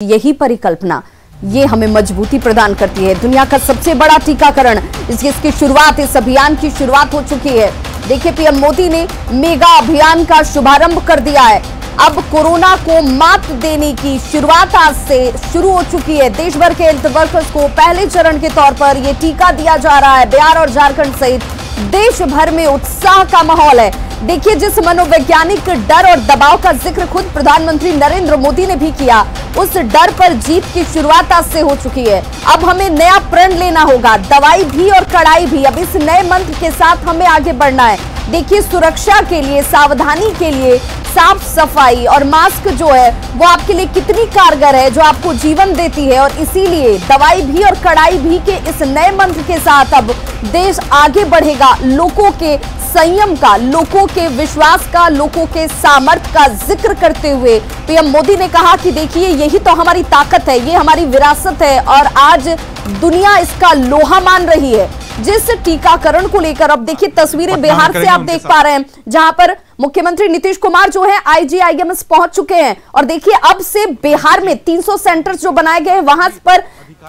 यही परिकल्पना ये हमें मजबूती प्रदान करती है। दुनिया का सबसे बड़ा टीकाकरण इसकी शुरुआत, इस अभियान की शुरुआत हो चुकी है। देखिए, पीएम मोदी ने मेगा अभियान का शुभारंभ कर दिया है। अब कोरोना को मात देने की शुरुआत आज से शुरू हो चुकी है। देश भर के हेल्थ वर्कर्स को पहले चरण के तौर पर यह टीका दिया जा रहा है। बिहार और झारखंड सहित देश भर में उत्साह का माहौल है। देखिए, जिस मनोवैज्ञानिक डर और दबाव का जिक्र खुद प्रधानमंत्री नरेंद्र मोदी ने भी किया, उस डर पर जीत की शुरुआत आज से हो चुकी है। अब हमें नया प्रण लेना होगा, दवाई भी और कड़ाई भी। अब इस नए मंत्र के साथ हमें आगे बढ़ना है। देखिए, सुरक्षा के लिए, सावधानी के लिए साफ सफाई और मास्क जो है वो आपके लिए कितनी कारगर है, जो आपको जीवन देती है। और इसीलिए दवाई भी और कड़ाई भी के इस नए मंत्र के साथ अब देश आगे बढ़ेगा। लोगों के संयम का, लोगों के विश्वास का, लोगों के सामर्थ्य का जिक्र करते हुए पीएम मोदी ने कहा कि देखिए, यही तो हमारी ताकत है, ये हमारी विरासत है और आज दुनिया इसका लोहा मान रही है। जिस टीकाकरण को लेकर अब देखिए तस्वीरें बिहार से आप देख पा रहे हैं, जहां पर मुख्यमंत्री नीतीश कुमार जो है IGIMS पहुंच चुके हैं। और देखिए, अब से बिहार में 300 सेंटर्स जो बनाए गए हैं, वहां पर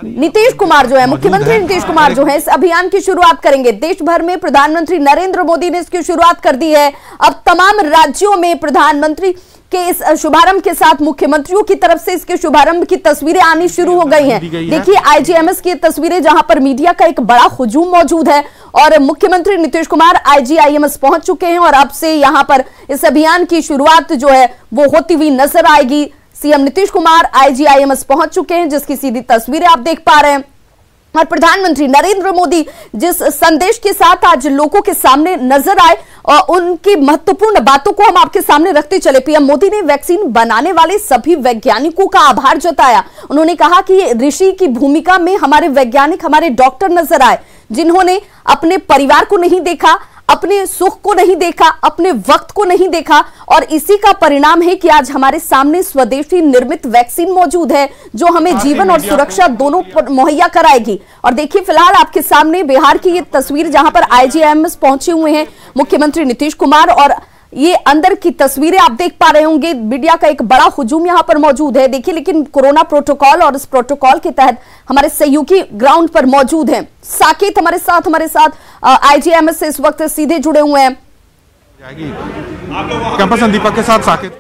नीतीश कुमार जो है, मुख्यमंत्री नीतीश कुमार जो है, इस अभियान की शुरुआत करेंगे। देश भर में प्रधानमंत्री नरेंद्र मोदी ने इसकी शुरुआत कर दी है। अब तमाम राज्यों में प्रधानमंत्री के इस शुभारंभ के साथ मुख्यमंत्रियों की तरफ से इसके शुभारंभ की तस्वीरें आनी शुरू हो गई हैं। देखिए, IGIMS की तस्वीरें, जहां पर मीडिया का एक बड़ा हुजूम मौजूद है और मुख्यमंत्री नीतीश कुमार IGIMS पहुंच चुके हैं और अब से यहां पर इस अभियान की शुरुआत जो है वो होती हुई नजर आएगी। सीएम नीतीश कुमार IGIMS पहुंच चुके हैं, जिसकी सीधी तस्वीरें आप देख पा रहे हैं। और प्रधानमंत्री नरेंद्र मोदी जिस संदेश के साथ आज लोगों के सामने नजर आए और उनकी महत्वपूर्ण बातों को हम आपके सामने रखते चले। पीएम मोदी ने वैक्सीन बनाने वाले सभी वैज्ञानिकों का आभार जताया। उन्होंने कहा कि ऋषि की भूमिका में हमारे वैज्ञानिक, हमारे डॉक्टर नजर आए, जिन्होंने अपने परिवार को नहीं देखा, अपने सुख को नहीं देखा, अपने वक्त को नहीं देखा। और इसी का परिणाम है कि आज हमारे सामने स्वदेशी निर्मित वैक्सीन मौजूद है, जो हमें जीवन और सुरक्षा दोनों मुहैया कराएगी। और देखिए, फिलहाल आपके सामने बिहार की ये तस्वीर, जहां पर IGIMS पहुंचे हुए हैं मुख्यमंत्री नीतीश कुमार, और ये अंदर की तस्वीरें आप देख पा रहे होंगे। मीडिया का एक बड़ा हुजूम यहां पर मौजूद है। देखिए, लेकिन कोरोना प्रोटोकॉल और इस प्रोटोकॉल के तहत हमारे सहयोगी ग्राउंड पर मौजूद हैं। साकेत हमारे साथ IGIMS से इस वक्त सीधे जुड़े हुए हैं। कैंपस दीपक के साथ साकेत।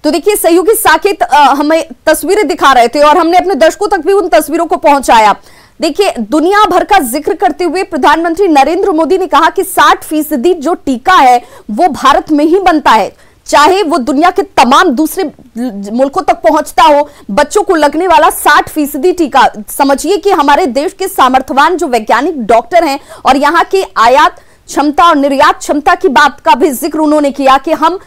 तो देखिए, सहयोगी साकेत हमें तस्वीरें दिखा रहे थे और हमने अपने दर्शकों तक भी उन तस्वीरों को पहुंचाया। देखिए, दुनिया भर का जिक्र करते हुए प्रधानमंत्री नरेंद्र मोदी ने कहा कि 60% जो टीका है वो भारत में ही बनता है, चाहे वो दुनिया के तमाम दूसरे मुल्कों तक पहुंचता हो। बच्चों को लगने वाला 60% टीका, समझिए कि हमारे देश के सामर्थ्यवान जो वैज्ञानिक डॉक्टर हैं और यहाँ की आयात क्षमता और निर्यात क्षमता की बात का भी जिक्र उन्होंने किया कि हम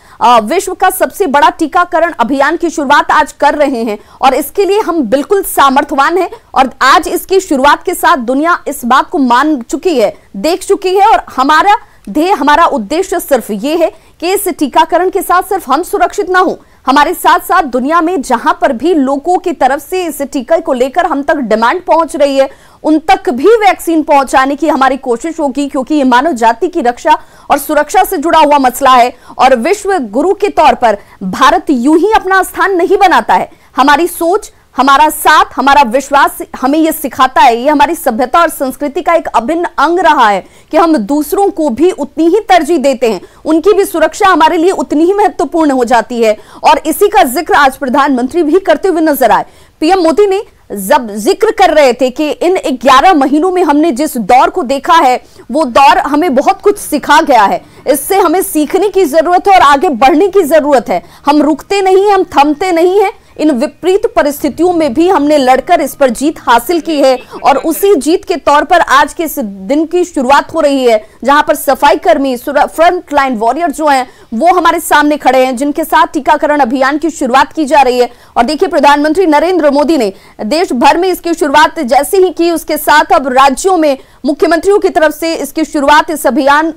विश्व का सबसे बड़ा टीकाकरण अभियान की शुरुआत आज कर रहे हैं और इसके लिए हम बिल्कुल सामर्थ्यवान हैं। और आज इसकी शुरुआत के साथ दुनिया इस बात को मान चुकी है, देख चुकी है। और हमारा ध्येय, हमारा उद्देश्य सिर्फ ये है कि इस टीकाकरण के साथ सिर्फ हम सुरक्षित ना हो, हमारे साथ साथ दुनिया में जहां पर भी लोगों की तरफ से इस टीके को लेकर हम तक डिमांड पहुंच रही है, उन तक भी वैक्सीन पहुंचाने की हमारी कोशिश होगी, क्योंकि ये मानव जाति की रक्षा और सुरक्षा से जुड़ा हुआ मसला है। और विश्व गुरु के तौर पर भारत यूं ही अपना स्थान नहीं बनाता है। हमारी सोच, हमारा साथ, हमारा विश्वास हमें यह सिखाता है, ये हमारी सभ्यता और संस्कृति का एक अभिन्न अंग रहा है कि हम दूसरों को भी उतनी ही तरजीह देते हैं, उनकी भी सुरक्षा हमारे लिए उतनी ही महत्वपूर्ण हो जाती है। और इसी का जिक्र आज प्रधानमंत्री भी करते हुए नजर आए। पीएम मोदी ने जब जिक्र कर रहे थे कि इन 11 महीनों में हमने जिस दौर को देखा है, वो दौर हमें बहुत कुछ सिखा गया है। इससे हमें सीखने की जरूरत है और आगे बढ़ने की जरूरत है। हम रुकते नहीं हैं, हम थमते नहीं हैं। इन विपरीत परिस्थितियों में भी हमने लड़कर इस पर जीत हासिल की है और उसी जीत के तौर पर आज के इस दिन की शुरुआत हो रही है, जहां पर सफाई कर्मी, फ्रंट लाइन वॉरियर जो हैं वो हमारे सामने खड़े हैं, जिनके साथ टीकाकरण अभियान की शुरुआत की जा रही है। और देखिए, प्रधानमंत्री नरेंद्र मोदी ने देश भर में इसकी शुरुआत जैसे ही की, उसके साथ अब राज्यों में मुख्यमंत्रियों की तरफ से इसकी शुरुआत, इस अभियान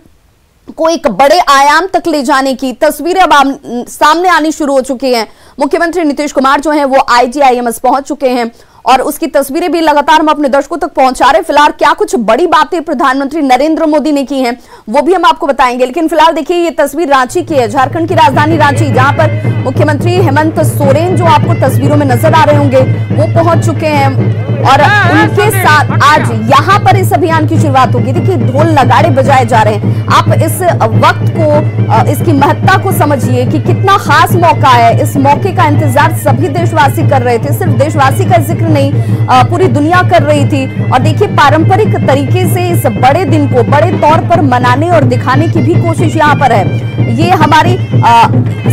को एक बड़े आयाम तक ले जाने की तस्वीरें अब सामने आनी शुरू हो चुकी हैं। मुख्यमंत्री नीतीश कुमार जो हैं वो IGIMS पहुंच चुके हैं और उसकी तस्वीरें भी लगातार हम अपने दर्शकों तक पहुंचा रहे हैं। फिलहाल क्या कुछ बड़ी बातें प्रधानमंत्री नरेंद्र मोदी ने की हैं वो भी हम आपको बताएंगे, लेकिन फिलहाल देखिए ये तस्वीर रांची की है, झारखंड की राजधानी रांची, जहां पर मुख्यमंत्री हेमंत सोरेन जो आपको तस्वीरों में नजर आ रहे होंगे वो पहुंच चुके हैं और उनके साथ आज यहां पर इस अभियान की शुरुआत होगी। देखिए ढोल नगाड़े बजाए जा रहे हैं, आप इस वक्त को, इसकी महत्ता को समझिए कि कितना खास मौका है। इस मौके का इंतजार सभी देशवासी कर रहे थे, सिर्फ देशवासी का जिक्र नहीं पूरी दुनिया कर रही थी। और देखिए पारंपरिक तरीके से इस बड़े दिन को बड़े तौर पर मनाने और दिखाने की भी कोशिश यहाँ पर है। ये हमारी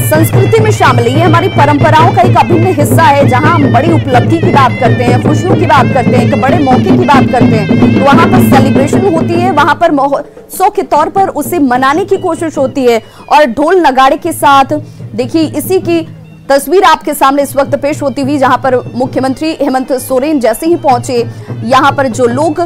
संस्कृति में शामिल है, ये हमारी परंपराओं का एक अभिन्न हिस्सा है, जहां हम बड़ी उपलब्धि की बात करते हैं, खुशियों की बात करते हैं, एक बड़े मौके की बात करते हैं, तो वहां पर सेलिब्रेशन होती है, वहां पर महोत्सव के तौर पर उसे मनाने की कोशिश होती है। और ढोल नगाड़े के साथ देखिए इसी की तस्वीर आपके सामने इस वक्त पेश होती हुई, जहां पर मुख्यमंत्री हेमंत सोरेन जैसे ही पहुंचे, यहां पर जो लोग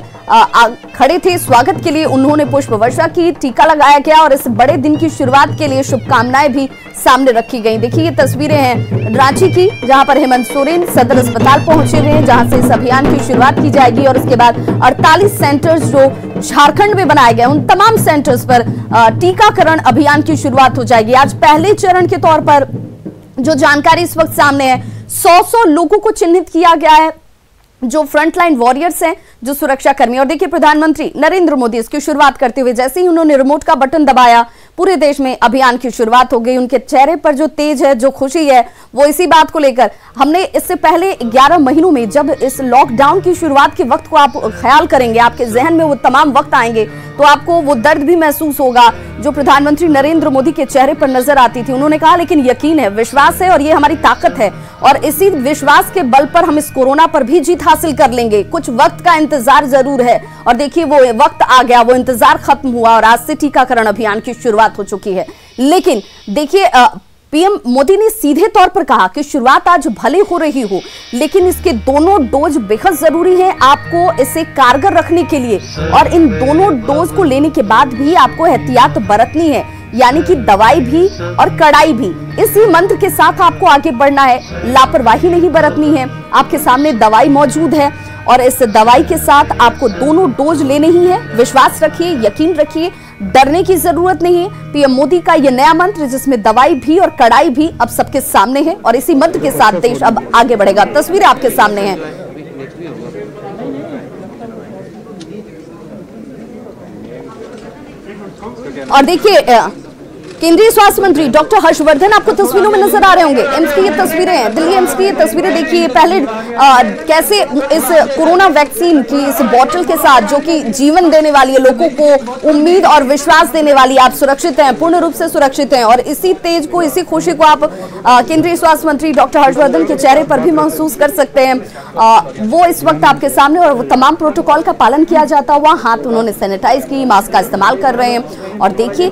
खड़े थे स्वागत के लिए, उन्होंने पुष्प वर्षा की, टीका लगाया गया और इस बड़े दिन की शुरुआत के लिए शुभकामनाएं भी सामने रखी गई। देखिए ये तस्वीरें हैं रांची की, जहां पर हेमंत सोरेन सदर अस्पताल पहुंचे हुए हैं, जहां से इस अभियान की शुरुआत की जाएगी और उसके बाद 48 सेंटर्स जो झारखंड में बनाए गए, उन तमाम सेंटर्स पर टीकाकरण अभियान की शुरुआत हो जाएगी। आज पहले चरण के तौर पर जो जानकारी इस वक्त सामने है, 100 लोगों को चिन्हित किया गया है जो फ्रंटलाइन वॉरियर्स हैं, जो सुरक्षा कर्मी। और देखिए प्रधानमंत्री नरेंद्र मोदी इसकी शुरुआत करते हुए जैसे ही उन्होंने रिमोट का बटन दबाया, पूरे देश में अभियान की शुरुआत हो गई। उनके चेहरे पर जो तेज है, जो खुशी है, वो इसी बात को लेकर, हमने इससे पहले 11 महीनों में जब इस लॉकडाउन की शुरुआत के वक्त को आप ख्याल करेंगे, आपके जहन में वो तमाम वक्त आएंगे, तो आपको वो दर्द भी महसूस होगा जो प्रधानमंत्री नरेंद्र मोदी के चेहरे पर नजर आती थी। उन्होंने कहा लेकिन यकीन है, विश्वास है और ये हमारी ताकत है और इसी विश्वास के बल पर हम इस कोरोना पर भी जीत हासिल कर लेंगे। कुछ वक्त का इंतजार जरूर है और देखिए वो वक्त आ गया, वो इंतजार खत्म हुआ और आज से टीकाकरण अभियान की शुरुआत हो चुकी है। लेकिन देखिए पीएम मोदी ने सीधे तौर पर कहा कि शुरुआत आज भले हो रही हो, लेकिन इसके दोनों डोज बेहद जरूरी है आपको इसे कारगर रखने के लिए, और इन दोनों डोज को लेने के बाद भी आपको एहतियात बरतनी है, यानी कि दवाई भी और कड़ाई भी। इसी मंत्र के साथ आपको आगे बढ़ना है, लापरवाही नहीं बरतनी है। आपके सामने दवाई मौजूद है और इस दवाई के साथ आपको दोनों डोज लेने ही है। विश्वास रखिए, यकीन रखिए, डरने की जरूरत नहीं है। पीएम मोदी का यह नया मंत्र जिसमें दवाई भी और कड़ाई भी अब सबके सामने है और इसी मंत्र के साथ देश अब आगे बढ़ेगा। तस्वीरें आपके सामने हैं। और देखिए केंद्रीय स्वास्थ्य मंत्री डॉक्टर हर्षवर्धन आपको तस्वीरों में नजर आ रहे होंगे। एम्स की ये तस्वीरें हैं, दिल्ली एम्स की ये तस्वीरें देखिए। पहले कैसे इस कोरोना वैक्सीन की इस बोतल के साथ, जो कि जीवन देने वाली है, लोगों को उम्मीद और विश्वास देने वाली, आप सुरक्षित हैं, पूर्ण रूप से सुरक्षित हैं और इसी तेज को, इसी खुशी को आप केंद्रीय स्वास्थ्य मंत्री डॉक्टर हर्षवर्धन के चेहरे पर भी महसूस कर सकते हैं। वो इस वक्त आपके सामने और वो तमाम प्रोटोकॉल का पालन किया जाता हुआ, हाथ उन्होंने सैनिटाइज की, मास्क का इस्तेमाल कर रहे हैं और देखिए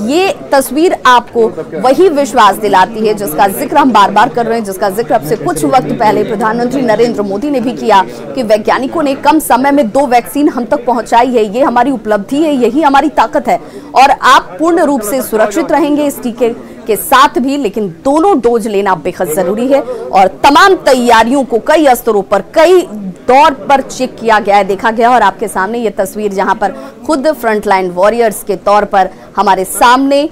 ये तस्वीर आपको वही विश्वास दिलाती है जिसका जिक्र हम बार बार कर रहे हैं, जिसका जिक्र अब से कुछ वक्त पहले प्रधानमंत्री नरेंद्र मोदी ने भी किया कि वैज्ञानिकों ने कम समय में 2 वैक्सीन हम तक पहुंचाई है। ये हमारी उपलब्धि है, यही हमारी ताकत है और आप पूर्ण रूप से सुरक्षित रहेंगे इस टीके के साथ भी, लेकिन दोनों डोज लेना बेहद जरूरी है और तमाम तैयारियों को कई स्तरों पर, कई दौर पर चेक किया गया है, देखा गया। और आपके सामने ये तस्वीर जहां पर खुद फ्रंटलाइन वॉरियर्स के तौर पर, हमारे सामने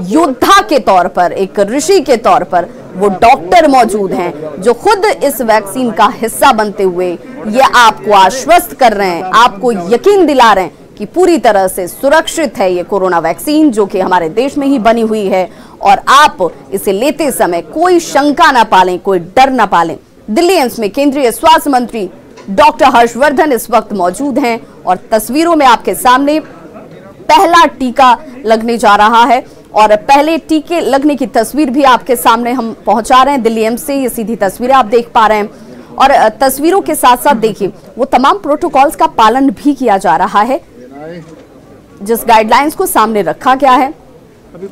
योद्धा के तौर पर, एक ऋषि के तौर पर वो डॉक्टर मौजूद हैं जो खुद इस वैक्सीन का हिस्सा बनते हुए ये आपको आश्वस्त कर रहे हैं, आपको यकीन दिला रहे हैं कि पूरी तरह से सुरक्षित है ये कोरोना वैक्सीन, जो कि हमारे देश में ही बनी हुई है और आप इसे लेते समय कोई शंका ना पालें, कोई डर ना पालें। दिल्ली एम्स में केंद्रीय स्वास्थ्य मंत्री डॉक्टर हर्षवर्धन इस वक्त मौजूद हैं और तस्वीरों में आपके सामने पहला टीका लगने जा रहा है और पहले टीके लगने की तस्वीर भी आपके सामने हम पहुंचा रहे हैं दिल्ली एम्स से। ये सीधी तस्वीरें आप देख पा रहे हैं और तस्वीरों के साथ साथ देखिए वो तमाम प्रोटोकॉल्स का पालन भी किया जा रहा है जिस गाइडलाइंस को सामने रखा गया है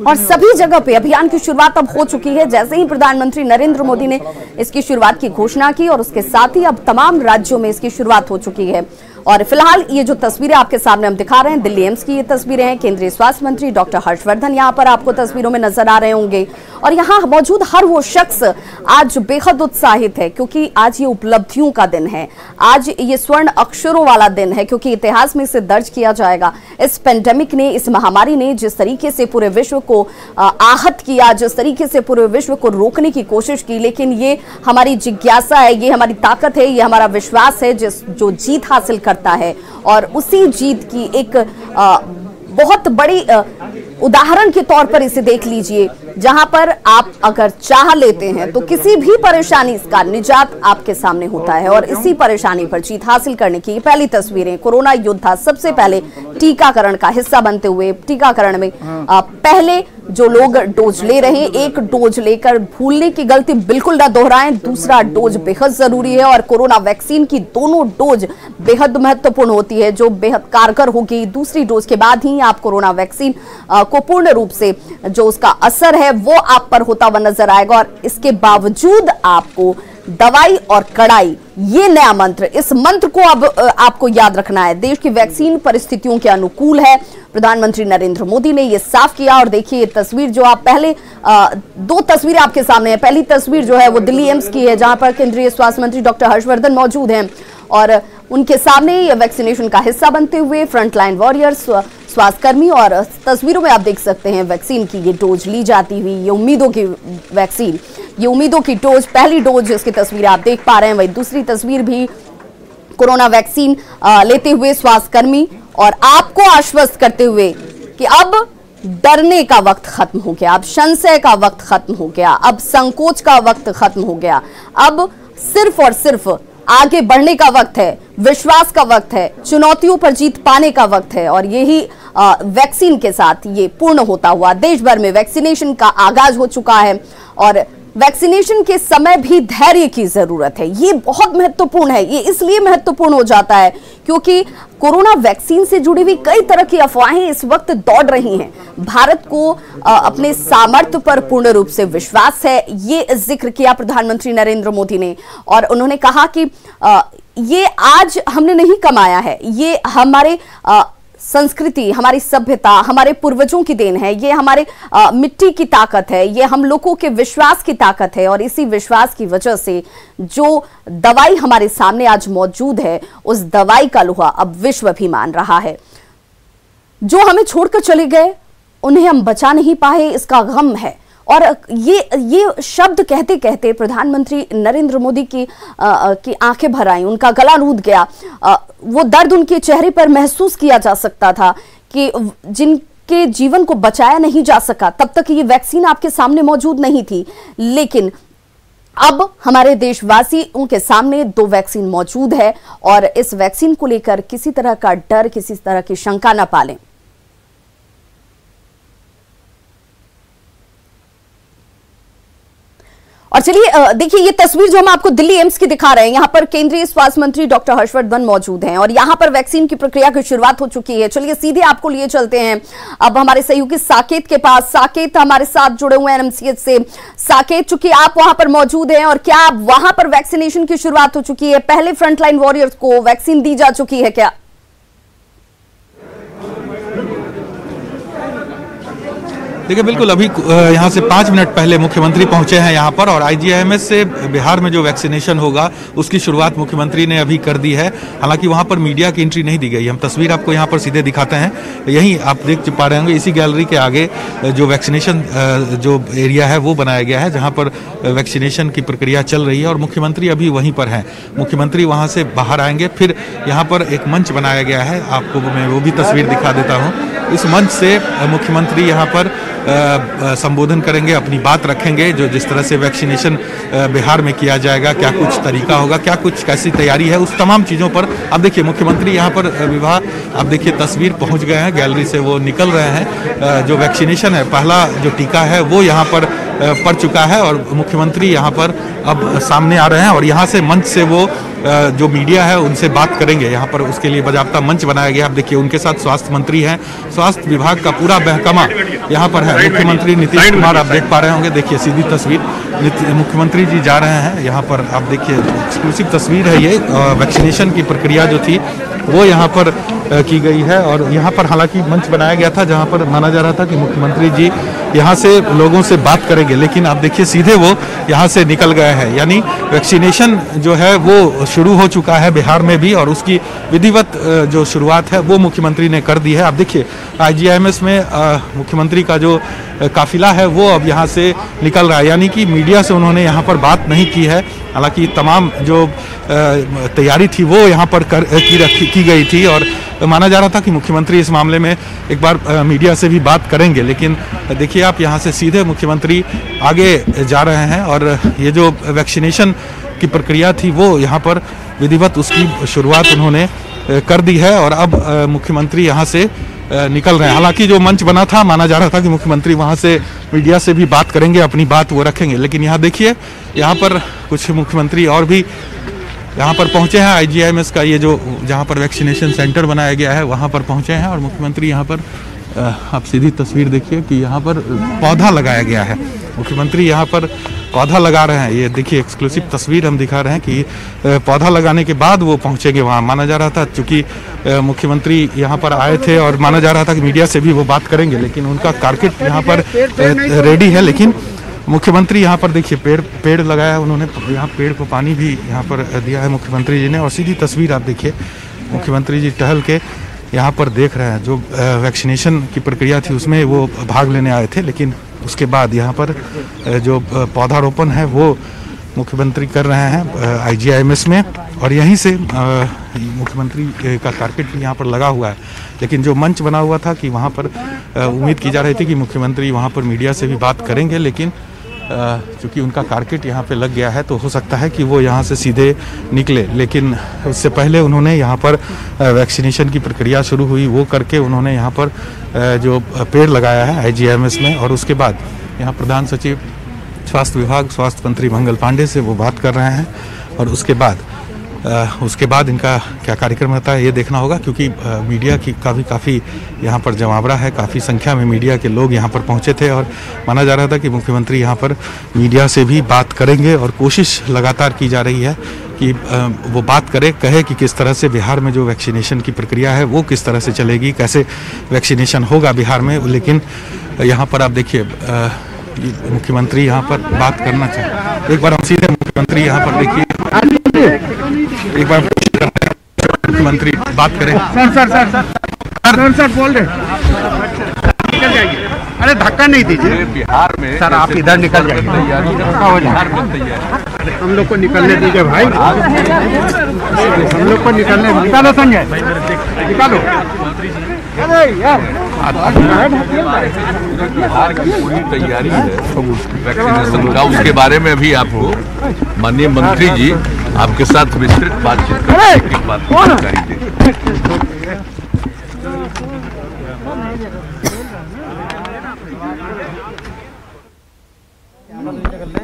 और सभी जगह पे अभियान की शुरुआत अब हो चुकी है। जैसे ही प्रधानमंत्री नरेंद्र मोदी ने इसकी शुरुआत की घोषणा की और उसके साथ ही अब तमाम राज्यों में इसकी शुरुआत हो चुकी है। और फिलहाल ये जो तस्वीरें आपके सामने हम दिखा रहे हैं दिल्ली एम्स की ये तस्वीरें हैं। केंद्रीय स्वास्थ्य मंत्री डॉक्टर हर्षवर्धन यहाँ पर आपको तस्वीरों में नजर आ रहे होंगे और यहाँ मौजूद हर वो शख्स आज बेहद उत्साहित है, क्योंकि आज ये उपलब्धियों का दिन है, आज ये स्वर्ण अक्षरों वाला दिन है, क्योंकि इतिहास में इसे दर्ज किया जाएगा। इस पेंडेमिक ने, इस महामारी ने जिस तरीके से पूरे विश्व को आहत किया, जिस तरीके से पूरे विश्व को रोकने की कोशिश की, लेकिन ये हमारी जिज्ञासा है, ये हमारी ताकत है, ये हमारा विश्वास है जो जीत हासिल करता है। और उसी जीत की एक बहुत बड़ी उदाहरण के तौर पर इसे देख लीजिए, जहां पर आप अगर चाह लेते हैं तो किसी भी परेशानी का निजात आपके सामने होता है। और इसी परेशानी पर जीत हासिल करने की पहली तस्वीरें कोरोना योद्धा सबसे पहले टीकाकरण का हिस्सा बनते हुए, टीकाकरण में पहले जो लोग डोज ले रहे हैं, एक डोज लेकर भूलने की गलती बिल्कुल ना दोहराएं। दूसरा डोज बेहद जरूरी है और कोरोना वैक्सीन की दोनों डोज बेहद महत्वपूर्ण होती है, जो बेहद कारगर होगी। दूसरी डोज के बाद ही आप कोरोना वैक्सीन को पूर्ण रूप से जो उसका असर है वो आप पर होता हुआ नजर आएगा। और इसके बावजूद आपको दवाई और कड़ाई, ये नया मंत्र, इस मंत्र को अब आपको याद रखना है। देश की वैक्सीन परिस्थितियों के अनुकूल है, प्रधानमंत्री नरेंद्र मोदी ने यह साफ किया। और देखिए ये तस्वीर जो आप पहले दो तस्वीरें आपके सामने है। पहली तस्वीर जो है वो दिल्ली एम्स की है, जहां पर केंद्रीय स्वास्थ्य मंत्री डॉक्टर हर्षवर्धन मौजूद हैं और उनके सामने ये वैक्सीनेशन का हिस्सा बनते हुए फ्रंटलाइन वॉरियर्स, स्वास्थ्यकर्मी। और तस्वीरों में आप देख सकते हैं वैक्सीन की ये डोज ली जाती हुई, ये उम्मीदों की वैक्सीन, ये उम्मीदों की डोज, पहली डोज जिसकी तस्वीर आप देख पा रहे हैं। वही दूसरी तस्वीर भी कोरोना वैक्सीन लेते हुए स्वास्थ्यकर्मी और आपको आश्वस्त करते हुए कि अब डरने का वक्त खत्म हो गया, अब संशय का वक्त खत्म हो गया, अब संकोच का वक्त खत्म हो गया, अब सिर्फ और सिर्फ आगे बढ़ने का वक्त है, विश्वास का वक्त है, चुनौतियों पर जीत पाने का वक्त है। और यही वैक्सीन के साथ ये पूर्ण होता हुआ देश भर में वैक्सीनेशन का आगाज हो चुका है। और वैक्सीनेशन के समय भी धैर्य की जरूरत है, ये बहुत महत्वपूर्ण है। ये इसलिए महत्वपूर्ण हो जाता है क्योंकि कोरोना वैक्सीन से जुड़ी हुई कई तरह की अफवाहें इस वक्त दौड़ रही हैं। भारत को अपने सामर्थ्य पर पूर्ण रूप से विश्वास है, ये जिक्र किया प्रधानमंत्री नरेंद्र मोदी ने। और उन्होंने कहा कि ये आज हमने नहीं कमाया है, ये हमारे संस्कृति, हमारी सभ्यता, हमारे पूर्वजों की देन है, ये हमारे मिट्टी की ताकत है, ये हम लोगों के विश्वास की ताकत है। और इसी विश्वास की वजह से जो दवाई हमारे सामने आज मौजूद है, उस दवाई का लोहा अब विश्व भी मान रहा है। जो हमें छोड़कर चले गए, उन्हें हम बचा नहीं पाए, इसका गम है। और ये शब्द कहते कहते प्रधानमंत्री नरेंद्र मोदी की आंखें भर आई, उनका गला रूंध गया। वो दर्द उनके चेहरे पर महसूस किया जा सकता था कि जिनके जीवन को बचाया नहीं जा सका, तब तक ये वैक्सीन आपके सामने मौजूद नहीं थी। लेकिन अब हमारे देशवासियों के सामने दो वैक्सीन मौजूद है और इस वैक्सीन को लेकर किसी तरह का डर, किसी तरह की शंका न पालें। और चलिए देखिए ये तस्वीर जो हम आपको दिल्ली एम्स की दिखा रहे हैं, यहां पर केंद्रीय स्वास्थ्य मंत्री डॉक्टर हर्षवर्धन मौजूद हैं और यहां पर वैक्सीन की प्रक्रिया की शुरुआत हो चुकी है। चलिए सीधे आपको लिए चलते हैं अब हमारे सहयोगी साकेत के पास। साकेत हमारे साथ जुड़े हुए हैं एनएमसीएच से। साकेत, चूंकि आप वहां पर मौजूद हैं, और क्या वहां पर वैक्सीनेशन की शुरुआत हो चुकी है? पहले फ्रंटलाइन वॉरियर्स को वैक्सीन दी जा चुकी है क्या? देखिए बिल्कुल, अभी यहाँ से 5 मिनट पहले मुख्यमंत्री पहुंचे हैं यहाँ पर और आईजीआईएमएस से बिहार में जो वैक्सीनेशन होगा उसकी शुरुआत मुख्यमंत्री ने अभी कर दी है। हालांकि वहाँ पर मीडिया की एंट्री नहीं दी गई। हम तस्वीर आपको यहाँ पर सीधे दिखाते हैं। यहीं आप देख पा रहे होंगे, इसी गैलरी के आगे जो वैक्सीनेशन जो एरिया है वो बनाया गया है, जहाँ पर वैक्सीनेशन की प्रक्रिया चल रही है और मुख्यमंत्री अभी वहीं पर हैं। मुख्यमंत्री वहाँ से बाहर आएंगे, फिर यहाँ पर एक मंच बनाया गया है, आपको मैं वो भी तस्वीर दिखा देता हूँ। इस मंच से मुख्यमंत्री यहाँ पर संबोधन करेंगे, अपनी बात रखेंगे, जो जिस तरह से वैक्सीनेशन बिहार में किया जाएगा, क्या कुछ तरीका होगा, क्या कुछ कैसी तैयारी है, उस तमाम चीज़ों पर अब देखिए मुख्यमंत्री यहाँ पर विभाग, अब देखिए तस्वीर पहुँच गए हैं, गैलरी से वो निकल रहे हैं। जो वैक्सीनेशन है, पहला जो टीका है वो यहाँ पर पड़ चुका है और मुख्यमंत्री यहाँ पर अब सामने आ रहे हैं और यहाँ से मंच से वो जो मीडिया है उनसे बात करेंगे। यहाँ पर उसके लिए बाजाबता मंच बनाया गया। आप देखिए उनके साथ स्वास्थ्य मंत्री हैं, स्वास्थ्य विभाग का पूरा महकमा यहाँ पर है। मुख्यमंत्री नीतीश कुमार आप देख पा रहे होंगे, देखिए सीधी तस्वीर, मुख्यमंत्री जी जा रहे हैं यहाँ पर। आप देखिए एक्सक्लूसिव तस्वीर है ये। वैक्सीनेशन की प्रक्रिया जो थी वो यहाँ पर की गई है और यहाँ पर हालांकि मंच बनाया गया था जहाँ पर माना जा रहा था कि मुख्यमंत्री जी यहाँ से लोगों से बात करेंगे, लेकिन आप देखिए सीधे वो यहाँ से निकल गए हैं। यानी वैक्सीनेशन जो है वो शुरू हो चुका है बिहार में भी और उसकी विधिवत जो शुरुआत है वो मुख्यमंत्री ने कर दी है। आप देखिए IGIMS में मुख्यमंत्री का जो काफिला है वो अब यहाँ से निकल रहा है, यानी कि मीडिया से उन्होंने यहाँ पर बात नहीं की है। हालांकि तमाम जो तैयारी थी वो यहाँ पर की गई थी और माना जा रहा था कि मुख्यमंत्री इस मामले में एक बार मीडिया से भी बात करेंगे, लेकिन देखिए आप यहाँ से सीधे मुख्यमंत्री आगे जा रहे हैं और ये जो वैक्सीनेशन की प्रक्रिया थी वो यहाँ पर विधिवत उसकी शुरुआत उन्होंने कर दी है और अब मुख्यमंत्री यहाँ से निकल रहे हैं। हालांकि जो मंच बना था माना जा रहा था कि मुख्यमंत्री वहां से मीडिया से भी बात करेंगे, अपनी बात वो रखेंगे, लेकिन यहाँ देखिए यहाँ पर कुछ मुख्यमंत्री और भी यहाँ पर पहुंचे हैं। IGIMS का ये जो जहाँ पर वैक्सीनेशन सेंटर बनाया गया है वहाँ पर पहुंचे हैं और मुख्यमंत्री यहाँ पर आप सीधी तस्वीर देखिए कि यहाँ पर पौधा लगाया गया है। मुख्यमंत्री यहाँ पर पौधा लगा रहे हैं। ये देखिए एक्सक्लूसिव तस्वीर हम दिखा रहे हैं कि पौधा लगाने के बाद वो पहुंचेंगे वहाँ। माना जा रहा था चूँकि मुख्यमंत्री यहाँ पर आए थे और माना जा रहा था कि मीडिया से भी वो बात करेंगे, लेकिन उनका कारकेट यहाँ पर रेडी है। लेकिन मुख्यमंत्री यहाँ पर देखिए पेड़ लगाया है उन्होंने, यहाँ पेड़ को पानी भी यहाँ पर दिया है मुख्यमंत्री जी ने। और सीधी तस्वीर आप देखिए मुख्यमंत्री जी टहल के यहाँ पर देख रहे हैं। जो वैक्सीनेशन की प्रक्रिया थी उसमें वो भाग लेने आए थे, लेकिन उसके बाद यहाँ पर जो पौधारोपण है वो मुख्यमंत्री कर रहे हैं IGIMS में और यहीं से मुख्यमंत्री का कारकेट भी यहाँ पर लगा हुआ है। लेकिन जो मंच बना हुआ था कि वहाँ पर उम्मीद की जा रही थी कि मुख्यमंत्री वहाँ पर मीडिया से भी बात करेंगे, लेकिन चूँकि उनका कारकेट यहाँ पे लग गया है तो हो सकता है कि वो यहाँ से सीधे निकले। लेकिन उससे पहले उन्होंने यहाँ पर वैक्सीनेशन की प्रक्रिया शुरू हुई वो करके उन्होंने यहाँ पर जो पेड़ लगाया है IGIMS में और उसके बाद यहाँ प्रधान सचिव स्वास्थ्य विभाग स्वास्थ्य मंत्री मंगल पांडे से वो बात कर रहे हैं और उसके बाद इनका क्या कार्यक्रम रहता है ये देखना होगा, क्योंकि मीडिया की काफ़ी यहाँ पर जमावड़ा है। काफ़ी संख्या में मीडिया के लोग यहाँ पर पहुँचे थे और माना जा रहा था कि मुख्यमंत्री यहाँ पर मीडिया से भी बात करेंगे और कोशिश लगातार की जा रही है कि वो बात कहे कि किस तरह से बिहार में जो वैक्सीनेशन की प्रक्रिया है वो किस तरह से चलेगी, कैसे वैक्सीनेशन होगा बिहार में। लेकिन यहाँ पर आप देखिए मुख्यमंत्री यहाँ पर बात करना चाहे। एक बार हम सीधे मुख्यमंत्री यहाँ पर देखिए, एक बार मुख्यमंत्री बात करें। सर बोल रहे निकल जाइए। अरे धक्का नहीं दीजिए बिहार में सर, आप इधर निकल जाइए। हम लोग को निकलने दीजिए भाई, हम लोग को निकालो संजय, निकालो। अरे यार बिहार की पूरी तैयारी है वैक्सीनेशन का, उसके बारे में भी आपको माननीय मंत्री जी आपके साथ विस्तृत बातचीत करके बात जानकारी देंगे।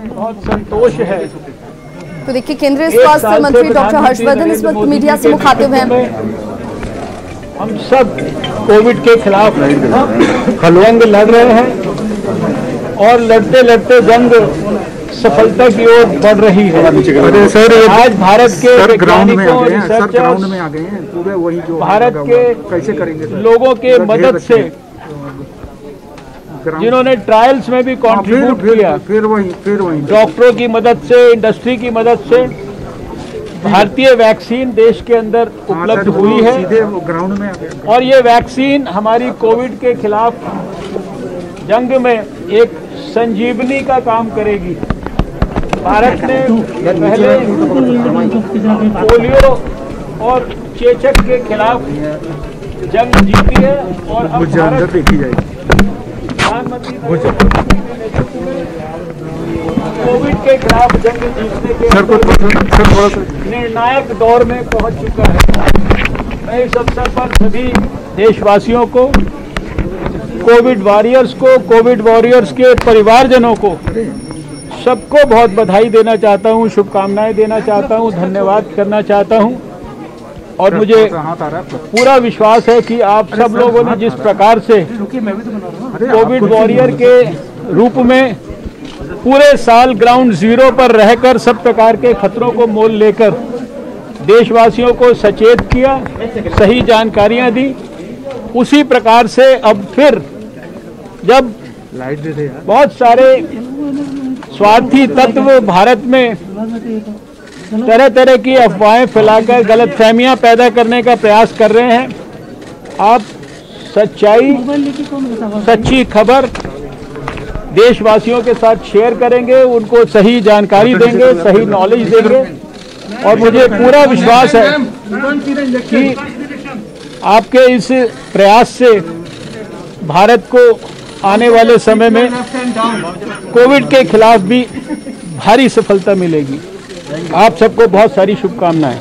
बहुत संतोष है। तो देखिए केंद्रीय स्वास्थ्य मंत्री डॉक्टर हर्षवर्धन इस वक्त मीडिया से मुखातिब हैं। हम सब कोविड के खिलाफ जंग लड़ रहे हैं और लड़ते लड़ते जंग सफलता की ओर बढ़ रही है। आज भारत के वैज्ञानिकों रिसर्चर्स भारत के कैसे करेंगे लोगों के मदद से जिन्होंने ट्रायल्स में भी कंट्रीब्यूट किया, फिर वही डॉक्टरों की मदद से, इंडस्ट्री की मदद से भारतीय वैक्सीन देश के अंदर उपलब्ध हुई है ग्राउंड में। और ये वैक्सीन हमारी कोविड के खिलाफ जंग में एक संजीवनी का काम करेगी। भारत ने पहले पोलियो और चेचक के खिलाफ जंग जीती है और अब भारत प्रधानमंत्री कोविड के खिलाफ जंग जीतने के निर्णायक दौर में पहुंच चुका है। मैं इस अवसर पर सभी देशवासियों को, कोविड वॉरियर्स को, कोविड वॉरियर्स के परिवारजनों को सबको बहुत बधाई देना चाहता हूं, शुभकामनाएं देना चाहता हूं, धन्यवाद करना चाहता हूं। और मुझे पूरा विश्वास है कि आप सब लोगों ने जिस प्रकार से कोविड वॉरियर के रूप में पूरे साल ग्राउंड जीरो पर रहकर सब प्रकार के खतरों को मोल लेकर देशवासियों को सचेत किया, सही जानकारियां दी, उसी प्रकार से अब फिर जब बहुत सारे स्वार्थी तत्व भारत में तरह तरह की अफवाहें फैलाकर गलतफहमियां पैदा करने का प्रयास कर रहे हैं, आप सच्चाई, सच्ची खबर देशवासियों के साथ शेयर करेंगे, उनको सही जानकारी देंगे, सही नॉलेज देंगे। और मुझे पूरा विश्वास है कि आपके इस प्रयास से भारत को आने वाले समय में कोविड के खिलाफ भी भारी सफलता मिलेगी। आप सबको बहुत सारी शुभकामनाएं।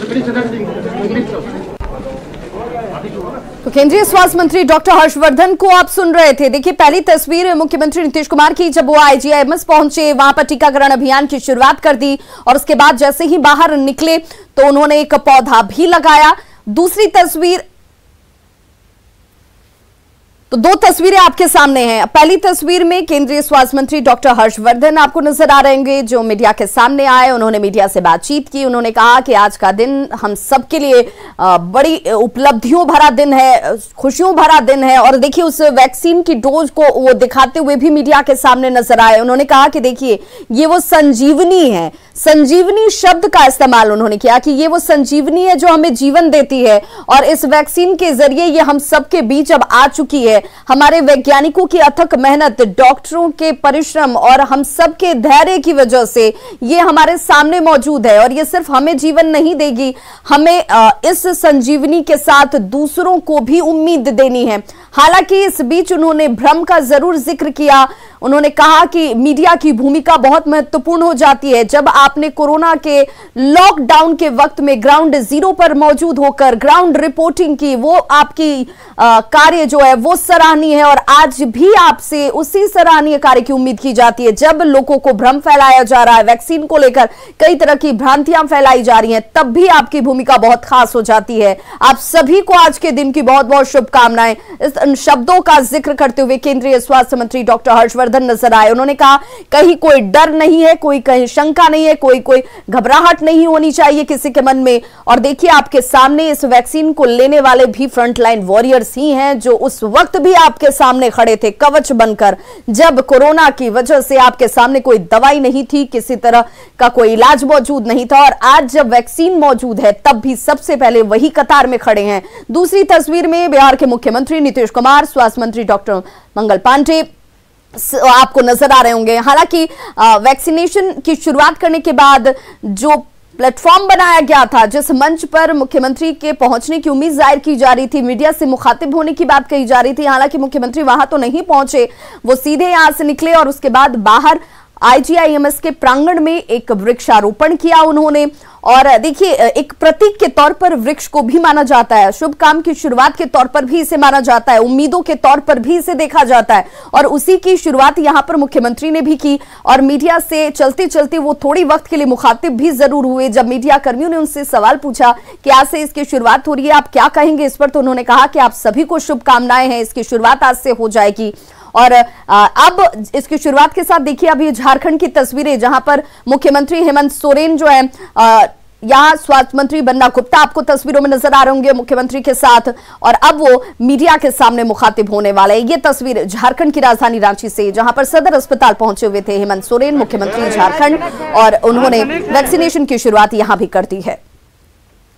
तो केंद्रीय स्वास्थ्य मंत्री डॉक्टर हर्षवर्धन को आप सुन रहे थे। देखिए, पहली तस्वीर मुख्यमंत्री नीतीश कुमार की जब वो आईजीआईएमएस पहुंचे, वहां पर टीकाकरण अभियान की शुरुआत कर दी और उसके बाद जैसे ही बाहर निकले तो उन्होंने एक पौधा भी लगाया। दूसरी तस्वीर, तो दो तस्वीरें आपके सामने हैं। पहली तस्वीर में केंद्रीय स्वास्थ्य मंत्री डॉक्टर हर्षवर्धन आपको नजर आ रहे होंगे, जो मीडिया के सामने आए। उन्होंने मीडिया से बातचीत की। उन्होंने कहा कि आज का दिन हम सबके लिए बड़ी उपलब्धियों भरा दिन है, खुशियों भरा दिन है। और देखिए, उस वैक्सीन की डोज को वो दिखाते हुए भी मीडिया के सामने नजर आए। उन्होंने कहा कि देखिए, ये वो संजीवनी है। संजीवनी शब्द का इस्तेमाल उन्होंने किया कि ये वो संजीवनी है जो हमें जीवन देती है और इस वैक्सीन के जरिए ये हम सबके बीच अब आ चुकी है। हमारे वैज्ञानिकों की अथक मेहनत, डॉक्टरों के परिश्रम और हम सबके धैर्य की वजह से ये हमारे सामने मौजूद है और ये सिर्फ हमें जीवन नहीं देगी, हमें इस संजीवनी के साथ दूसरों को भी उम्मीद देनी है। हालांकि इस बीच उन्होंने भ्रम का जरूर जिक्र किया। उन्होंने कहा कि मीडिया की भूमिका बहुत महत्वपूर्ण हो जाती है। जब आपने कोरोना के लॉकडाउन के वक्त में ग्राउंड जीरो पर मौजूद होकर ग्राउंड रिपोर्टिंग की, वो आपकी कार्य जो है वो सराहनीय है और आज भी आपसे उसी सराहनीय कार्य की उम्मीद की जाती है। जब लोगों को भ्रम फैलाया जा रहा है, वैक्सीन को लेकर कई तरह की भ्रांतियां फैलाई जा रही हैं, तब भी आपकी भूमिका बहुत खास हो जाती है। आप सभी को आज के दिन की बहुत बहुत शुभकामनाएं। इस शब्दों का जिक्र करते हुए केंद्रीय स्वास्थ्य मंत्री डॉक्टर हर्षवर्धन नजर आए। उन्होंने कहा कहीं कोई डर नहीं है, कोई कहीं शंका नहीं है, कोई घबराहट नहीं होनी चाहिए किसी के मन में। और देखिए, आपके सामने इस वैक्सीन को लेने वाले भी फ्रंटलाइन वॉरियर्स ही हैं जो उस वक्त भी आपके सामने खड़े थे कवच बनकर, जब कोरोना की वजह से आपके सामने कोई दवाई नहीं थी, किसी तरह का कोई इलाज मौजूद नहीं था। और आज जब वैक्सीन मौजूद है तब भी सबसे पहले वही कतार में खड़े हैं। दूसरी तस्वीर में बिहार के मुख्यमंत्री नीतीश कुमार, स्वास्थ्य मंत्री डॉक्टर मंगल पांडे आपको नजर आ रहे होंगे। हालांकि वैक्सीनेशन की शुरुआत करने के बाद जो प्लेटफॉर्म बनाया गया था, जिस मंच पर मुख्यमंत्री के पहुंचने की उम्मीद जाहिर की जा रही थी, मीडिया से मुखातिब होने की बात कही जा रही थी, हालांकि मुख्यमंत्री वहां तो नहीं पहुंचे। वो सीधे यहां से निकले और उसके बाद बाहर आईजीआईएमएस के प्रांगण में एक वृक्षारोपण किया उन्होंने। और देखिए, एक प्रतीक के तौर पर वृक्ष को भी माना जाता है, शुभ काम की शुरुआत के तौर पर भी इसे माना जाता है, उम्मीदों के तौर पर भी इसे देखा जाता है। और उसी की शुरुआत यहां पर मुख्यमंत्री ने भी की। और मीडिया से चलते चलते वो थोड़ी वक्त के लिए मुखातिब भी जरूर हुए। जब मीडिया कर्मियों ने उनसे सवाल पूछा कि आज से इसकी शुरुआत हो रही है, आप क्या कहेंगे इस पर, तो उन्होंने कहा कि आप सभी को शुभकामनाएं हैं, इसकी शुरुआत आज से हो जाएगी। और अब इसकी शुरुआत के साथ देखिए, अब ये झारखंड की तस्वीरें, जहां पर मुख्यमंत्री हेमंत सोरेन जो है, यहाँ स्वास्थ्य मंत्री बन्ना गुप्ता आपको तस्वीरों में नजर आ रहे होंगे मुख्यमंत्री के साथ, और अब वो मीडिया के सामने मुखातिब होने वाले हैं। ये तस्वीर झारखंड की राजधानी रांची से, जहां पर सदर अस्पताल पहुंचे हुए थे हेमंत सोरेन, मुख्यमंत्री झारखंड, और उन्होंने वैक्सीनेशन की शुरुआत यहां भी कर दी है।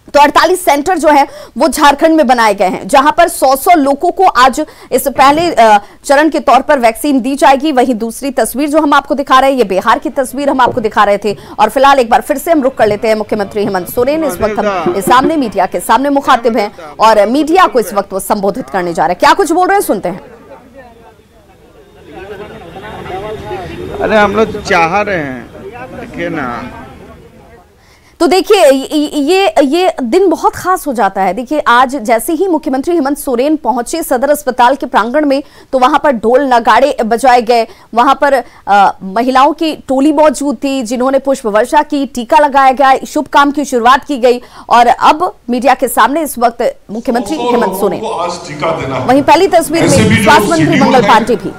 तो 48 सेंटर जो है वो झारखंड में बनाए गए हैं, जहां पर 100 लोगों को आज इस पहले चरण के तौर पर वैक्सीन दी जाएगी। वहीं दूसरी तस्वीर जो हम आपको दिखा रहे हैं, ये बिहार की तस्वीर हम आपको दिखा रहे थे। और फिलहाल एक बार फिर से हम रुक कर लेते हैं। मुख्यमंत्री हेमंत सोरेन इस वक्त हम सामने मीडिया के सामने मुखातिब हैं और मीडिया को इस वक्त वो संबोधित करने जा रहे हैं। क्या कुछ बोल रहे हैं, सुनते हैं। अरे हम लोग चाह रहे हैं, देखिए ना, तो देखिए ये दिन बहुत खास हो जाता है। देखिए आज जैसे ही मुख्यमंत्री हेमंत सोरेन पहुंचे सदर अस्पताल के प्रांगण में तो वहां पर ढोल नगाड़े बजाए गए, वहां पर महिलाओं की टोली मौजूद थी जिन्होंने पुष्प वर्षा की, टीका लगाया गया, शुभ काम की शुरुआत की गई और अब मीडिया के सामने इस वक्त मुख्यमंत्री हेमंत सोरेन। वहीं पहली तस्वीर में स्वास्थ्य मंत्री मंगल पांडे भी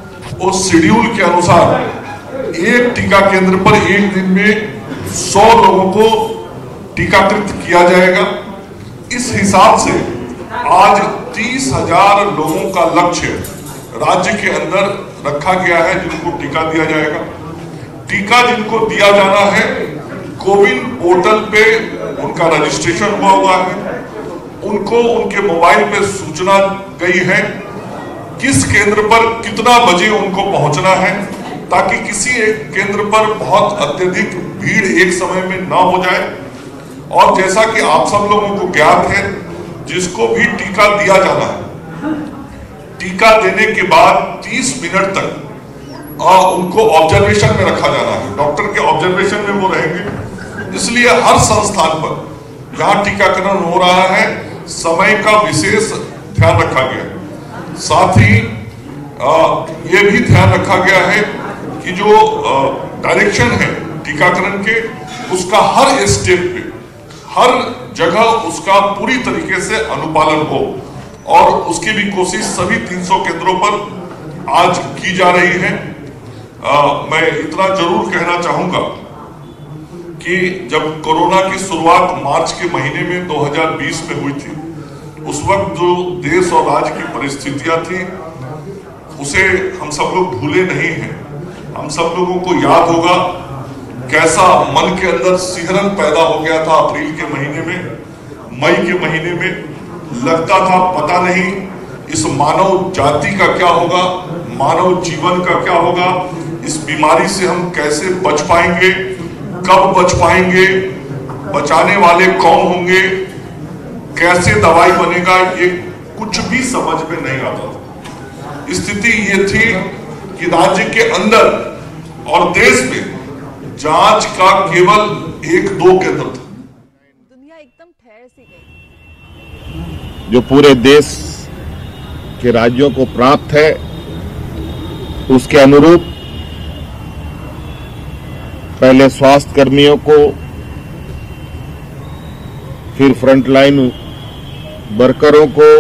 उस शेड्यूल के अनुसार एक टीका केंद्र पर एक दिन में 100 लोगों को टीकाकृत किया जाएगा। इस हिसाब से आज 30,000 लोगों का लक्ष्य राज्य के अंदर रखा गया है जिनको टीका दिया जाएगा। टीका जिनको दिया जाना है कोविन पोर्टल पे उनका रजिस्ट्रेशन हुआ है, उनको उनके मोबाइल पे सूचना गई है किस केंद्र पर कितना बजे उनको पहुंचना है, ताकि किसी एक केंद्र पर बहुत अत्यधिक भीड़ एक समय में ना हो जाए। और जैसा कि आप सब लोगों को ज्ञात है, जिसको भी टीका दिया जाना है, टीका देने के बाद 30 मिनट तक उनको ऑब्जर्वेशन में रखा जाना है, डॉक्टर के ऑब्जर्वेशन में वो रहेंगे। इसलिए हर संस्थान पर जहां टीकाकरण हो रहा है समय का विशेष ध्यान रखा गया है। साथ ही ये भी ध्यान रखा गया है कि जो डायरेक्शन है टीकाकरण के, उसका हर स्टेप पे हर जगह उसका पूरी तरीके से अनुपालन हो और उसकी भी कोशिश सभी 300 केंद्रों पर आज की जा रही है। मैं इतना जरूर कहना चाहूंगा कि जब कोरोना की शुरुआत मार्च के महीने में 2020 में हुई थी, उस वक्त जो देश और राज्य की परिस्थितियां थी उसे हम सब लोग भूले नहीं हैं। हम सब लोगों को याद होगा कैसा मन के अंदर सिहरन पैदा हो गया था अप्रैल के महीने में, मई के महीने में। लगता था पता नहीं इस मानव जाति का क्या होगा, मानव जीवन का क्या होगा, इस बीमारी से हम कैसे बच पाएंगे, कब बच पाएंगे, बचाने वाले कौन होंगे, कैसे दवाई बनेगा, ये कुछ भी समझ में नहीं आता था। स्थिति ये थी कि राज्य के अंदर और देश में जांच का केवल 1-2 केंद्र था। दुनिया एकदम ठहर सी गई। जो पूरे देश के राज्यों को प्राप्त है उसके अनुरूप पहले स्वास्थ्य कर्मियों को, फिर फ्रंटलाइन वर्करों को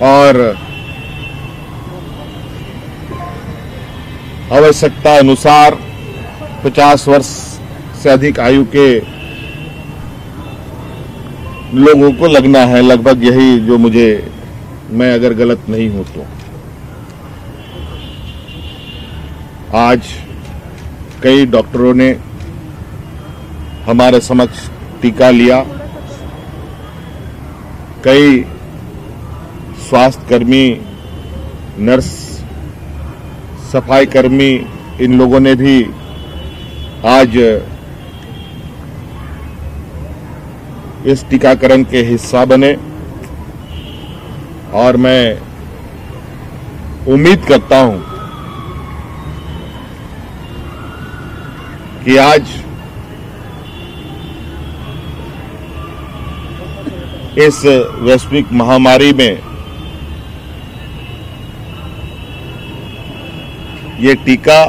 और आवश्यकता अनुसार 50 वर्ष से अधिक आयु के लोगों को लगना है। लगभग यही जो मैं अगर गलत नहीं हूं तो। आज कई डॉक्टरों ने हमारे समक्ष टीका लिया, कई स्वास्थ्य कर्मी, नर्स, सफाई कर्मी, इन लोगों ने भी आज इस टीकाकरण के हिस्सा बने और मैं उम्मीद करता हूं कि आज इस वैश्विक महामारी में ये टीका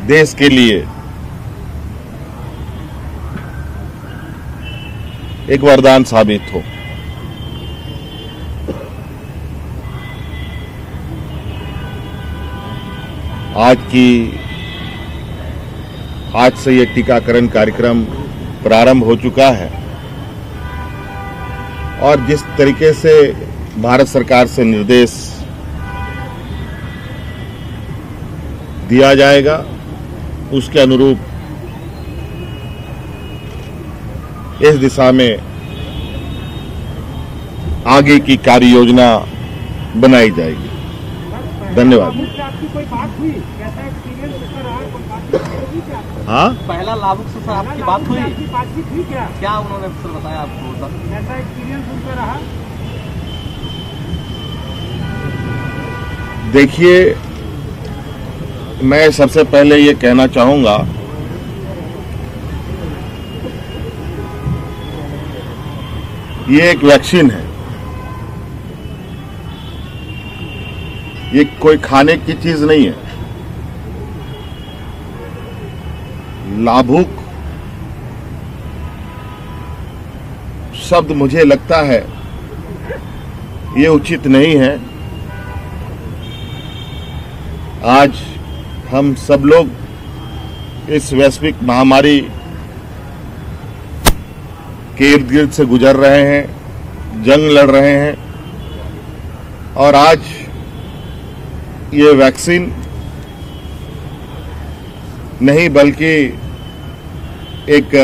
देश के लिए एक वरदान साबित हो। आज से ये टीकाकरण कार्यक्रम प्रारंभ हो चुका है और जिस तरीके से भारत सरकार से निर्देश दिया जाएगा उसके अनुरूप इस दिशा में आगे की कार्य योजना बनाई जाएगी। धन्यवाद। हाँ, पहला लाभुक से आपकी बात हुई, क्या उन्होंने सर बताया आपको? ऐसा एक्सपीरियंस उनका रहा? देखिए, मैं सबसे पहले ये कहना चाहूंगा ये एक वैक्सीन है, ये कोई खाने की चीज नहीं है। लाभुक शब्द मुझे लगता है ये उचित नहीं है। आज हम सब लोग इस वैश्विक महामारी के इर्द गिर्द से गुजर रहे हैं, जंग लड़ रहे हैं, और आज ये वैक्सीन नहीं बल्कि एक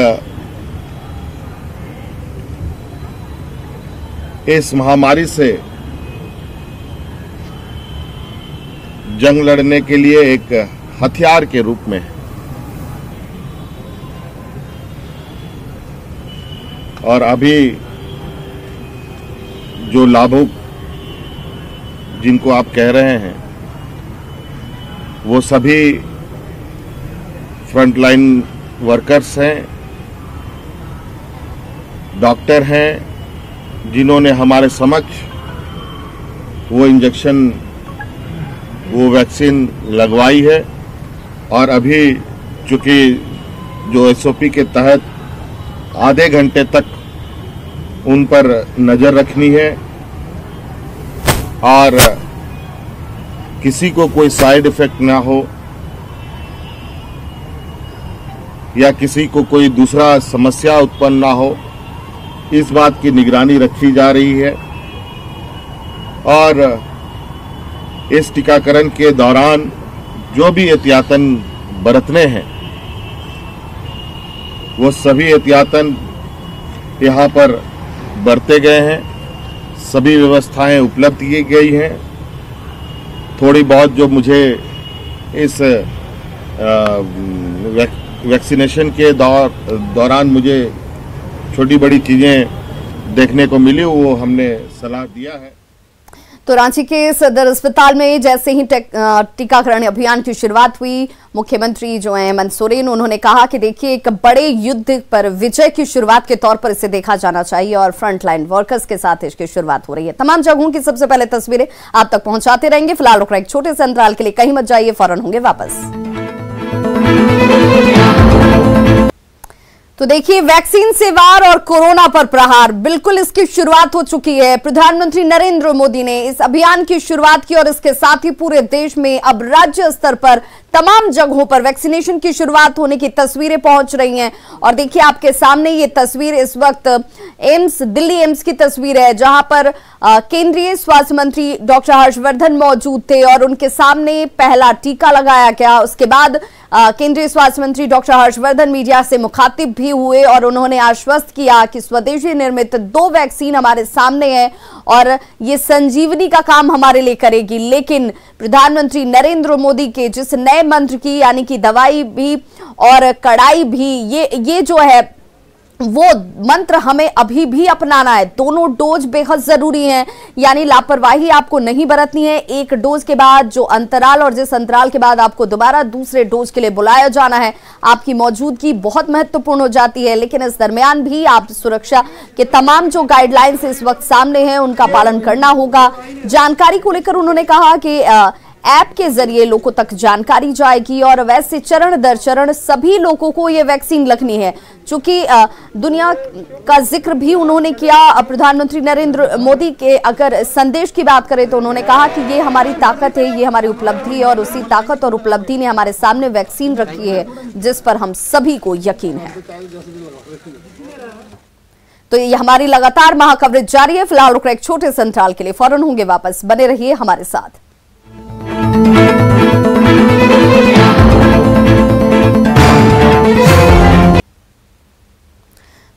इस महामारी से जंग लड़ने के लिए एक हथियार के रूप में है। और अभी जो लाभुक जिनको आप कह रहे हैं वो सभी फ्रंटलाइन वर्कर्स हैं, डॉक्टर हैं, जिन्होंने हमारे समक्ष वो इंजेक्शन, वो वैक्सीन लगवाई है। और अभी चूंकि जो एसओपी के तहत आधे घंटे तक उन पर नजर रखनी है और किसी को कोई साइड इफेक्ट ना हो या किसी को कोई दूसरा समस्या उत्पन्न ना हो, इस बात की निगरानी रखी जा रही है। और इस टीकाकरण के दौरान जो भी एहतियातन बरतने हैं वो सभी एहतियातन यहाँ पर बरते गए हैं, सभी व्यवस्थाएं उपलब्ध की गई हैं। थोड़ी बहुत जो मुझे इस वैक्सीनेशन के दौरान मुझे छोटी बड़ी चीजें देखने को मिली, वो हमने सलाह दिया है। तो रांची के सदर अस्पताल में जैसे ही टीकाकरण अभियान की शुरुआत हुई, मुख्यमंत्री जो हैं हेमंत सोरेन, उन्होंने कहा कि देखिए एक बड़े युद्ध पर विजय की शुरुआत के तौर पर इसे देखा जाना चाहिए और फ्रंटलाइन वर्कर्स के साथ इसकी शुरुआत हो रही है। तमाम जगहों की सबसे पहले तस्वीरें आप तक पहुंचाते रहेंगे। फिलहाल रुक रहे एक छोटे से अंतराल के लिए, कहीं मत जाइए, फौरन होंगे वापस। तो देखिए, वैक्सीन से वार और कोरोना पर प्रहार, बिल्कुल इसकी शुरुआत हो चुकी है। प्रधानमंत्री नरेंद्र मोदी ने इस अभियान की शुरुआत की और इसके साथ ही पूरे देश में अब राज्य स्तर पर तमाम जगहों पर वैक्सीनेशन की शुरुआत होने की तस्वीरें पहुंच रही हैं। और देखिए आपके सामने ये तस्वीर इस वक्त एम्स, दिल्ली एम्स की तस्वीर है, जहां पर केंद्रीय स्वास्थ्य मंत्री डॉक्टर हर्षवर्धन मौजूद थे और उनके सामने पहला टीका लगाया गया। उसके बाद केंद्रीय स्वास्थ्य मंत्री डॉक्टर हर्षवर्धन मीडिया से मुखातिब भी हुए और उन्होंने आश्वस्त किया कि स्वदेशी निर्मित 2 वैक्सीन हमारे सामने है और ये संजीवनी का काम हमारे लिए करेगी। लेकिन प्रधानमंत्री नरेंद्र मोदी के जिस नए मंत्र की, यानी कि दवाई भी और कड़ाई भी, ये जो है वो मंत्र हमें अभी भी अपनाना है। दोनों डोज बेहद जरूरी हैं, यानी लापरवाही आपको नहीं बरतनी है। एक डोज के बाद जो अंतराल और जिस अंतराल के बाद आपको दोबारा दूसरे डोज के लिए बुलाया जाना है, आपकी मौजूदगी बहुत महत्वपूर्ण हो जाती है। लेकिन इस दरमियान भी आप सुरक्षा के तमाम जो गाइडलाइंस इस वक्त सामने हैं उनका पालन करना होगा। जानकारी को लेकर उन्होंने कहा कि ऐप के जरिए लोगों तक जानकारी जाएगी और वैसे चरण दर चरण सभी लोगों को ये वैक्सीन लगनी है। चूंकि दुनिया का जिक्र भी उन्होंने किया, प्रधानमंत्री नरेंद्र मोदी के अगर संदेश की बात करें तो उन्होंने कहा कि ये हमारी ताकत है, ये हमारी उपलब्धि है और उसी ताकत और उपलब्धि ने हमारे सामने वैक्सीन रखी है जिस पर हम सभी को यकीन है। तो ये हमारी लगातार महाकवरेज जारी है। फिलहाल रुक रहे एक छोटे से अंतराल के लिए, फौरन होंगे वापस, बने रहिए हमारे साथ।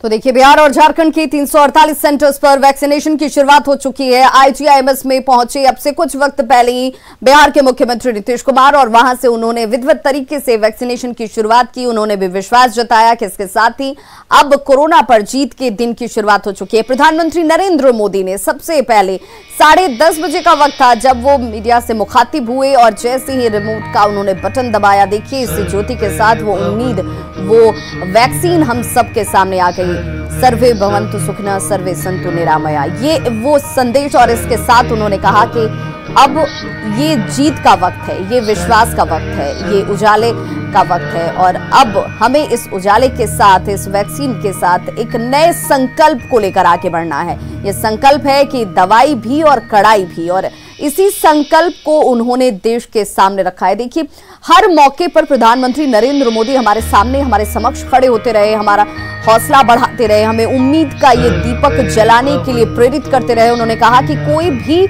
तो तो देखिए, बिहार और झारखंड के 348 सेंटर्स पर वैक्सीनेशन की शुरुआत हो चुकी है। आईजीआईएमएस में पहुंचे अब से कुछ वक्त पहले ही बिहार के मुख्यमंत्री नीतीश कुमार और वहां से उन्होंने विधिवत तरीके से वैक्सीनेशन की शुरुआत की। उन्होंने भी विश्वास जताया कि इसके साथ ही अब कोरोना पर जीत के दिन की शुरुआत हो चुकी है। प्रधानमंत्री नरेंद्र मोदी ने सबसे पहले 10:30 बजे का वक्त था जब वो मीडिया से मुखातिब हुए और जैसे ही रिमोट का उन्होंने बटन दबाया, देखिए इस ज्योति के साथ वो उम्मीद, वो वैक्सीन हम सबके सामने आ गई। सर्वे भवन्तु सुखिनः सर्वे सन्तु निरामया, ये वो संदेश। और इसके साथ उन्होंने कहा कि अब ये जीत का वक्त है, ये विश्वास का वक्त है, ये उजाले का वक्त है और अब हमें इस उजाले के साथ, इस वैक्सीन के साथ एक नए संकल्प को लेकर आगे बढ़ना है। ये संकल्प है कि दवाई भी और कड़ाई भी, और इसी संकल्प को उन्होंने देश के सामने रखा है। देखिए, हर मौके पर प्रधानमंत्री नरेंद्र मोदी हमारे सामने, हमारे समक्ष खड़े होते रहे, हमारा हौसला बढ़ाते रहे, हमें उम्मीद का ये दीपक जलाने के लिए प्रेरित करते रहे। उन्होंने कहा कि कोई भी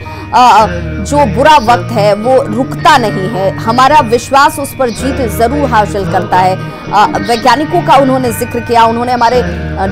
जो बुरा वक्त है वो रुकता नहीं है, हमारा विश्वास उस पर जीत जरूर हासिल करता है। वैज्ञानिकों का उन्होंने जिक्र किया, उन्होंने हमारे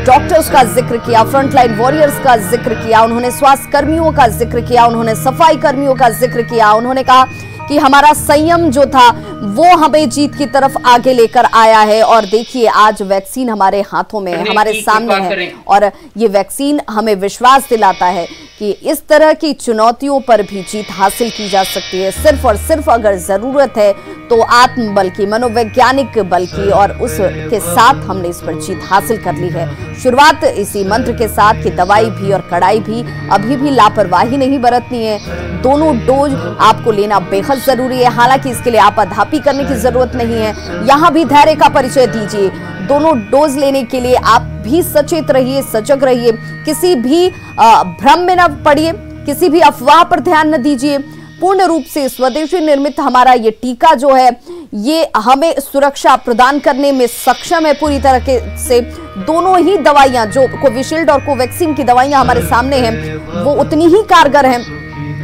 डॉक्टर्स का जिक्र किया, फ्रंटलाइन वॉरियर्स का जिक्र किया, उन्होंने स्वास्थ्य कर्मियों का जिक्र किया, उन्होंने सफाई कर्मियों का जिक्र किया। उन्होंने कहा कि हमारा संयम जो था वो हमें जीत की तरफ आगे लेकर आया है। और देखिए, आज वैक्सीन हमारे हाथों में है, हमारे सामने है और ये वैक्सीन हमें विश्वास दिलाता है कि इस तरह की चुनौतियों पर भी जीत हासिल की जा सकती है। सिर्फ और सिर्फ अगर जरूरत है तो आत्मबल की, मनोवैज्ञानिक बल की, और उसके साथ हमने इस पर जीत हासिल कर ली है। शुरुआत इसी मंत्र के साथ कि दवाई भी और कड़ाई भी, अभी भी लापरवाही नहीं बरतनी है। दोनों डोज आपको लेना बेहद जरूरी है। हालांकि इसके लिए आपाधापी करने की जरूरत नहीं है, यहां भी धैर्य का परिचय दीजिए। दोनों डोज लेने के लिए आप भी सचेत रहिए, सजग रहिए, किसी भी भ्रम में न पड़िए, किसी भी अफवाह पर ध्यान न दीजिए। पूर्ण रूप से स्वदेशी निर्मित हमारा ये टीका जो है ये हमें सुरक्षा प्रदान करने में सक्षम है पूरी तरह से। दोनों ही दवाइयां, जो कोविशील्ड और कोवैक्सीन की दवाइयां हमारे सामने हैं, वो उतनी ही कारगर हैं।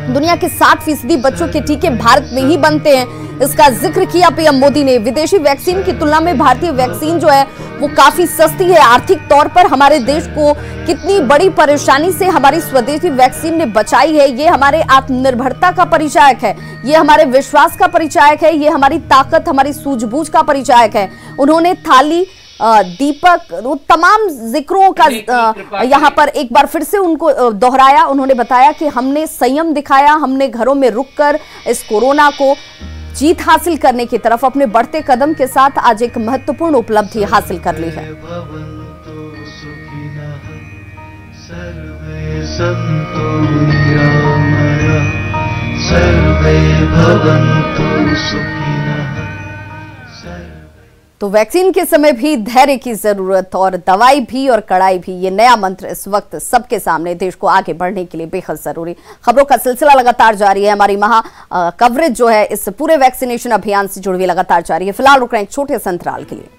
दुनिया के 60% बच्चों के टीके भारत में ही बनते हैं, इसका जिक्र किया पीएम मोदी ने। विदेशी वैक्सीन की तुलना में भारतीय वैक्सीन जो है वो काफी सस्ती है। आर्थिक तौर पर हमारे देश को कितनी बड़ी परेशानी से हमारी स्वदेशी वैक्सीन ने बचाई है, ये हमारे आत्मनिर्भरता का परिचायक है, ये हमारे विश्वास का परिचायक है, ये हमारी ताकत, हमारी सूझबूझ का परिचायक है। उन्होंने थाली, दीपक, तमाम जिक्रों का यहाँ पर एक बार फिर से उनको दोहराया। उन्होंने बताया कि हमने संयम दिखाया, हमने घरों में रुककर इस कोरोना को जीत हासिल करने की तरफ अपने बढ़ते कदम के साथ आज एक महत्वपूर्ण उपलब्धि हासिल कर ली है। तो वैक्सीन के समय भी धैर्य की जरूरत और दवाई भी और कड़ाई भी, ये नया मंत्र इस वक्त सबके सामने देश को आगे बढ़ने के लिए बेहद जरूरी। खबरों का सिलसिला लगातार जारी है, हमारी कवरेज जो है इस पूरे वैक्सीनेशन अभियान से जुड़ी हुई लगातार जारी है। फिलहाल रुक रहे हैं एक छोटे से अंतराल के लिए।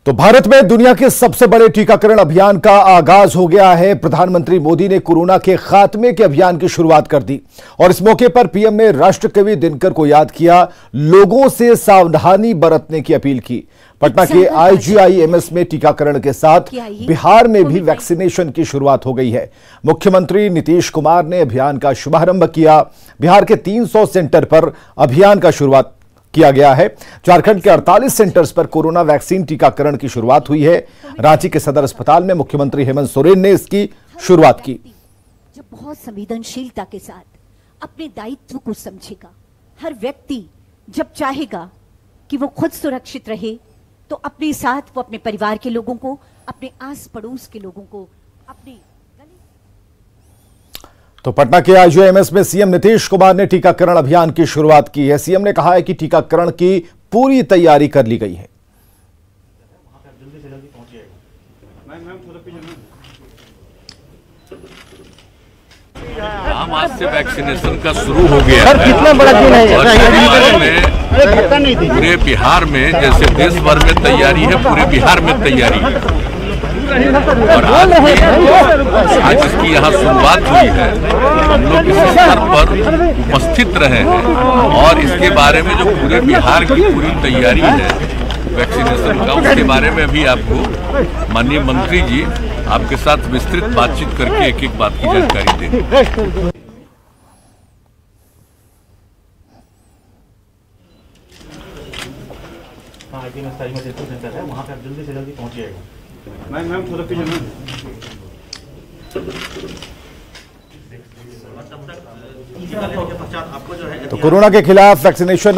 तो भारत में दुनिया के सबसे बड़े टीकाकरण अभियान का आगाज हो गया है। प्रधानमंत्री मोदी ने कोरोना के खात्मे के अभियान की शुरुआत कर दी और इस मौके पर पीएम ने राष्ट्रकवि दिनकर को याद किया, लोगों से सावधानी बरतने की अपील की। पटना के आईजीआईएमएस में टीकाकरण के साथ बिहार में भी वैक्सीनेशन की शुरुआत हो गई है। मुख्यमंत्री नीतीश कुमार ने अभियान का शुभारंभ किया। बिहार के 300 सेंटर पर अभियान का शुरुआत किया गया है। झारखंड के 48 सेंटर्स पर कोरोना वैक्सीन टीकाकरण की शुरुआत हुई है। रांची के सदर अस्पताल में मुख्यमंत्री हेमंत सोरेन ने इसकी शुरुआत की। जब बहुत संवेदनशीलता के साथ अपने दायित्व को समझेगा, हर व्यक्ति जब चाहेगा कि वो खुद सुरक्षित रहे तो अपने साथ वो अपने परिवार के लोगों को, अपने आस पड़ोस के लोगों को, अपने तो पटना के आईजीआईएमएस में सीएम नीतीश कुमार ने टीकाकरण अभियान की शुरुआत की है। सीएम ने कहा है कि टीकाकरण की पूरी तैयारी कर ली गई है। आज से वैक्सीनेशन का शुरू हो गया है। कितना बड़ा दिन है पूरे बिहार में, जैसे देश भर में तैयारी है, पूरे बिहार में तैयारी है। और आज इसकी यहाँ शुरुआत हुई है। हम लोग इस स्तर पर उपस्थित रहे हैं और इसके बारे में जो पूरे बिहार की पूरी तैयारी है वैक्सीनेशन का, उसके बारे में भी आपको माननीय मंत्री जी आपके साथ विस्तृत बातचीत करके एक एक बात की जानकारी देंगे। सेंटर है, वहाँ पे आप जल्दी से जल्दी पहुँचिएगा। मैम थोड़ा पीछे तो कोरोना के खिलाफ वैक्सीनेशन